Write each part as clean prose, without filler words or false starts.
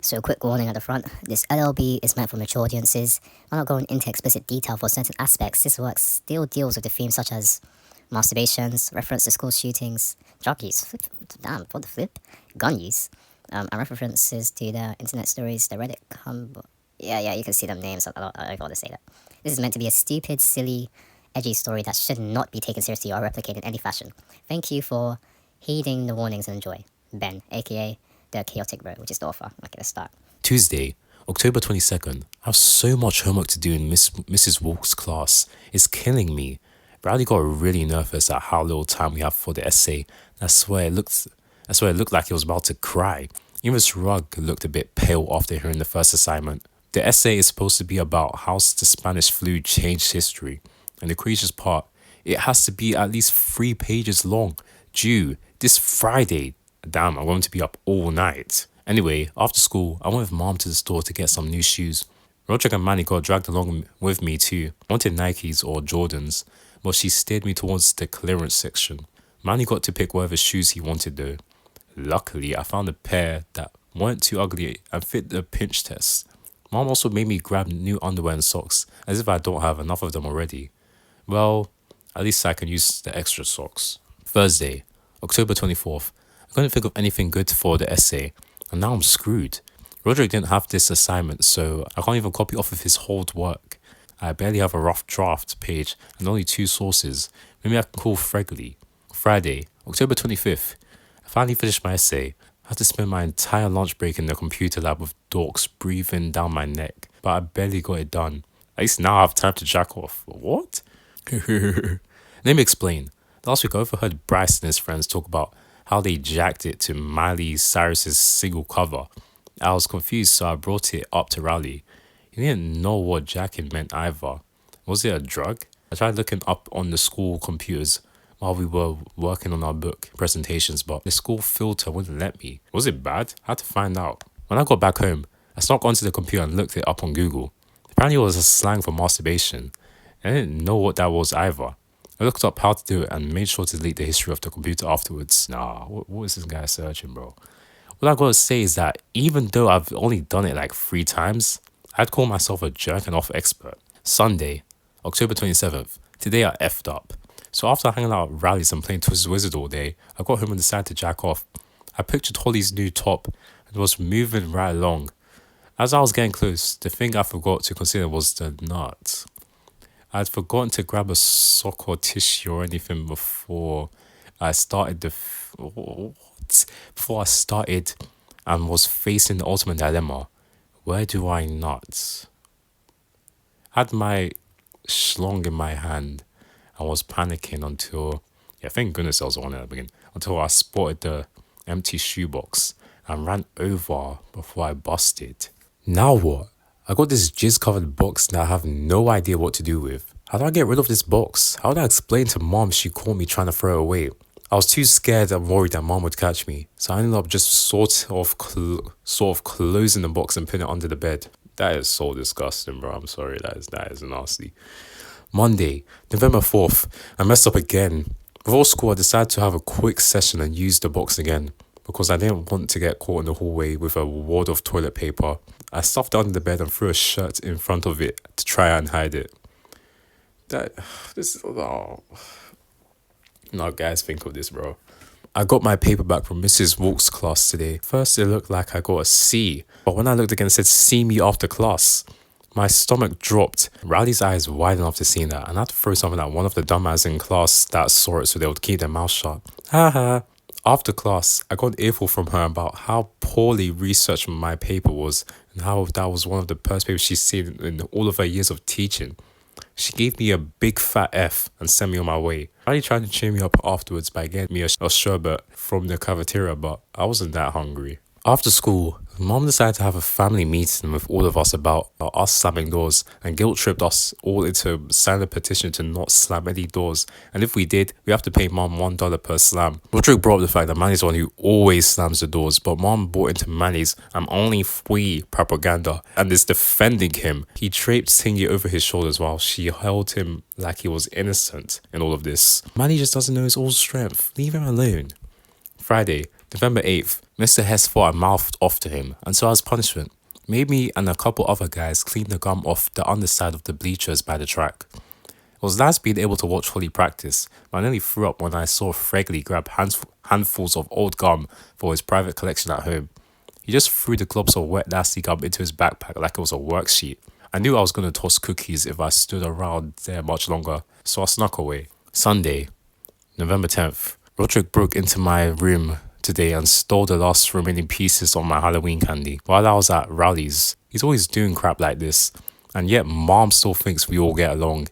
So a quick warning at the front, this LLB is meant for mature audiences. I'm not going into explicit detail for certain aspects. This work still deals with the themes such as masturbations, reference to school shootings, drug use, damn, what the flip, gun use, and references to the internet stories, the Reddit yeah, you can see them names, I gotta say that. This is meant to be a stupid, silly, edgy story that should not be taken seriously or replicated in any fashion. Thank you for heeding the warnings and enjoy. Ben, aka the Chaotic Bro, which is the author. Okay, let's start. Tuesday, October 22nd. I have so much homework to do in Mrs. Walk's class. It's killing me. Bradley got really nervous at how little time we have for the essay. I swear it looked like he was about to cry. Even his rug looked a bit pale after hearing the first assignment. The essay is supposed to be about how the Spanish flu changed history. And the craziest part, it has to be at least 3 pages long. Due this Friday. Damn, I'm going to be up all night. Anyway, after school, I went with mom to the store to get some new shoes. Roderick and Manny got dragged along with me too. I wanted Nikes or Jordans, but she steered me towards the clearance section. Manny got to pick whatever shoes he wanted though. Luckily, I found a pair that weren't too ugly and fit the pinch test. Mom also made me grab new underwear and socks, as if I don't have enough of them already. Well, at least I can use the extra socks. Thursday, October 24th. I couldn't think of anything good for the essay, and now I'm screwed. Roderick didn't have this assignment, so I can't even copy off of his whole work. I barely have a rough draft page and only 2 sources. Maybe I can call Fregley. Friday, October 25th. I finally finished my essay. I had to spend my entire lunch break in the computer lab with dorks breathing down my neck, but I barely got it done. At least now I have time to jack off. What? Let me explain. Last week I overheard Bryce and his friends talk about how they jacked it to Miley Cyrus's single cover. I was confused, so I brought it up to Raleigh. He didn't know what jacking meant either. Was it a drug? I tried looking up on the school computers while we were working on our book presentations, but the school filter wouldn't let me. Was it bad? I had to find out. When I got back home, I snuck onto the computer and looked it up on Google. Apparently it was a slang for masturbation. I didn't know what that was either. I looked up how to do it and made sure to delete the history of the computer afterwards. Nah, what is this guy searching, bro? What I gotta say is that even though I've only done it like 3 times, I'd call myself a jerking off expert. Sunday, October 27th. Today I effed up. So after hanging out at rallies and playing Twisted Wizard all day, I got home and decided to jack off. I pictured Holly's new top and was moving right along. As I was getting close, the thing I forgot to consider was the nut. I had forgotten to grab a sock or tissue or anything before I started before I started and was facing the ultimate dilemma. Where do I nut? I had my schlong in my hand and was panicking until, thank goodness there was one at the beginning, until I spotted the empty shoebox and ran over before I busted. Now what? I got this jizz-covered box that I have no idea what to do with. How do I get rid of this box? How do I explain to mom she caught me trying to throw it away? I was too scared and worried that mom would catch me, so I ended up just sort of closing the box and putting it under the bed. That is so disgusting, bro. I'm sorry, that is nasty. Monday, November 4th, I messed up again. Before school, I decided to have a quick session and use the box again, because I didn't want to get caught in the hallway with a wad of toilet paper. I stuffed it under the bed and threw a shirt in front of it to try and hide it. No, guys, think of this, bro. I got my paper back from Mrs. Walk's class today. First, it looked like I got a C, but when I looked again, it said, "See me after class." My stomach dropped. Riley's eyes widened after seeing that, and I had to throw something at one of the dumbasses in class that saw it so they would keep their mouth shut. Haha. After class, I got an earful from her about how poorly researched my paper was and how that was one of the worst papers she's seen in all of her years of teaching. She gave me a big fat F and sent me on my way. Riley tried to cheer me up afterwards by getting me a sherbet from the cafeteria, but I wasn't that hungry. After school, mom decided to have a family meeting with all of us about us slamming doors and guilt-tripped us all into signing a petition to not slam any doors. And if we did, we have to pay mom $1 per slam. Roderick brought up the fact that Manny's the one who always slams the doors, but mom bought into Manny's "I'm only free" propaganda and is defending him. He draped Tingy over his shoulders while she held him like he was innocent in all of this. Manny just doesn't know his own strength. Leave him alone. Friday, November 8th. Mr. Hess thought I mouthed off to him, and so as punishment, made me and a couple other guys clean the gum off the underside of the bleachers by the track. It was nice being able to watch Holly practice, but I nearly threw up when I saw Fregley grab handfuls of old gum for his private collection at home. He just threw the globs of wet nasty gum into his backpack like it was a worksheet. I knew I was going to toss cookies if I stood around there much longer, so I snuck away. Sunday, November 10th. Roderick broke into my room today and stole the last remaining pieces of my Halloween candy while I was at Rowley's. He's always doing crap like this, and yet mom still thinks we all get along.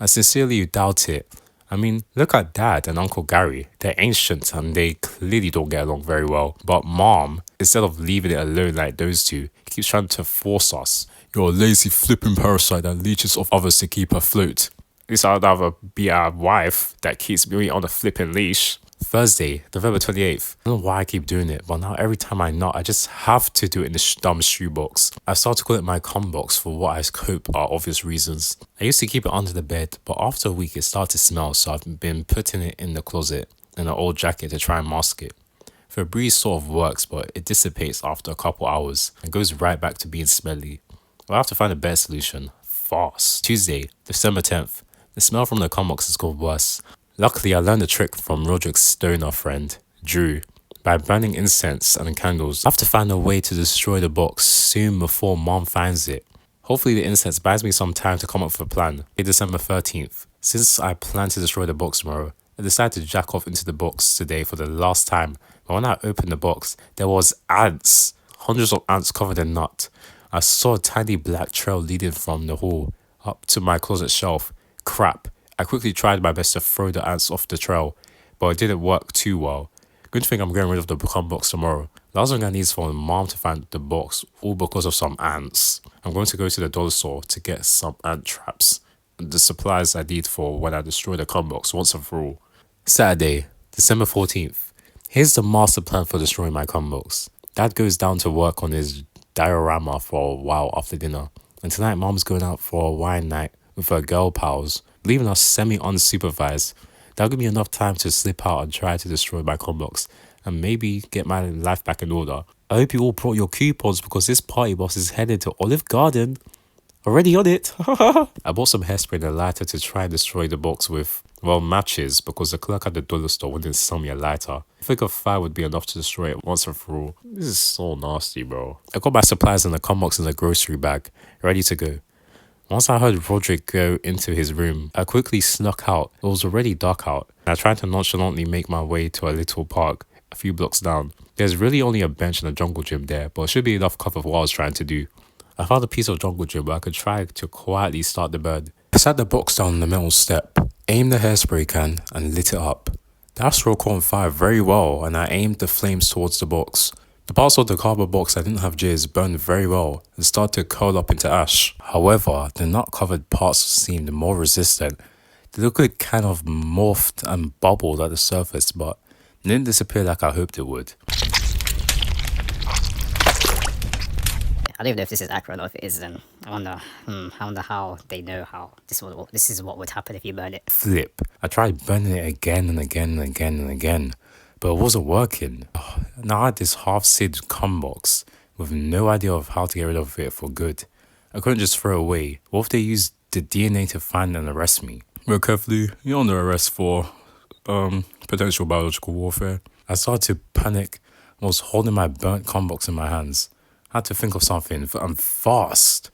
I sincerely doubt it. I mean, look at Dad and Uncle Gary. They're ancient and they clearly don't get along very well. But Mom, instead of leaving it alone like those two, keeps trying to force us. You're a lazy flipping parasite that leeches off others to keep afloat. At least I'd rather be a wife that keeps me on a flipping leash. Thursday, November 28th. I don't know why I keep doing it, but now every time I nut, I just have to do it in this dumb shoebox. I started to call it my cum box for what I hope are obvious reasons. I used to keep it under the bed, but after a week it started to smell, so I've been putting it in the closet in an old jacket to try and mask it. Febreze sort of works, but it dissipates after a couple hours and goes right back to being smelly. I'll have to find a better solution. Fast. Tuesday, December 10th. The smell from the cum box has got worse. Luckily, I learned a trick from Roderick's stoner friend, Drew. By burning incense and candles, I have to find a way to destroy the box soon before Mom finds it. Hopefully the incense buys me some time to come up with a plan. It's December 13th. Since I plan to destroy the box tomorrow, I decided to jack off into the box today for the last time. But when I opened the box, there was ants. Hundreds of ants covered in nut. I saw a tiny black trail leading from the hall up to my closet shelf. Crap. I quickly tried my best to throw the ants off the trail, but it didn't work too well. Good thing I'm getting rid of the cum box tomorrow. Last thing I need is for Mom to find the box, all because of some ants. I'm going to go to the dollar store to get some ant traps and the supplies I need for when I destroy the cum box once and for all. Saturday, December 14th. Here's the master plan for destroying my cum box. Dad goes down to work on his diorama for a while after dinner, and tonight Mom's going out for a wine night with her girl pals, leaving us semi-unsupervised. That'll give me enough time to slip out and try to destroy my cum box and maybe get my life back in order. I hope you all brought your coupons because this party boss is headed to Olive Garden. Already on it. I bought some hairspray and a lighter to try and destroy the box with, well, matches because the clerk at the dollar store wouldn't sell me a lighter. I think a fire would be enough to destroy it once and for all. This is so nasty, bro. I got my supplies and the cum box in the grocery bag, ready to go. Once I heard Roderick go into his room, I quickly snuck out. It was already dark out, and I tried to nonchalantly make my way to a little park a few blocks down. There's really only a bench and a jungle gym there, but it should be enough cover for what I was trying to do. I found a piece of jungle gym where I could try to quietly start the burn. I sat the box down on the metal step, aimed the hairspray can, and lit it up. The astral caught on fire very well, and I aimed the flames towards the box. The parts of the cardboard box that didn't have jizz burned very well and started to curl up into ash. However, the nut-covered parts seemed more resistant. The liquid kind of morphed and bubbled at the surface, but didn't disappear like I hoped it would. I don't even know if this is accurate or if it isn't. I wonder how they know how this is what would happen if you burn it. Flip. I tried burning it again and again and again and again, but it wasn't working. Now I had this half-sealed cum box with no idea of how to get rid of it for good. I couldn't just throw it away. What if they used the DNA to find and arrest me? Well, carefully, you're under arrest for potential biological warfare. I started to panic. I was holding my burnt cum box in my hands. I had to think of something, and fast.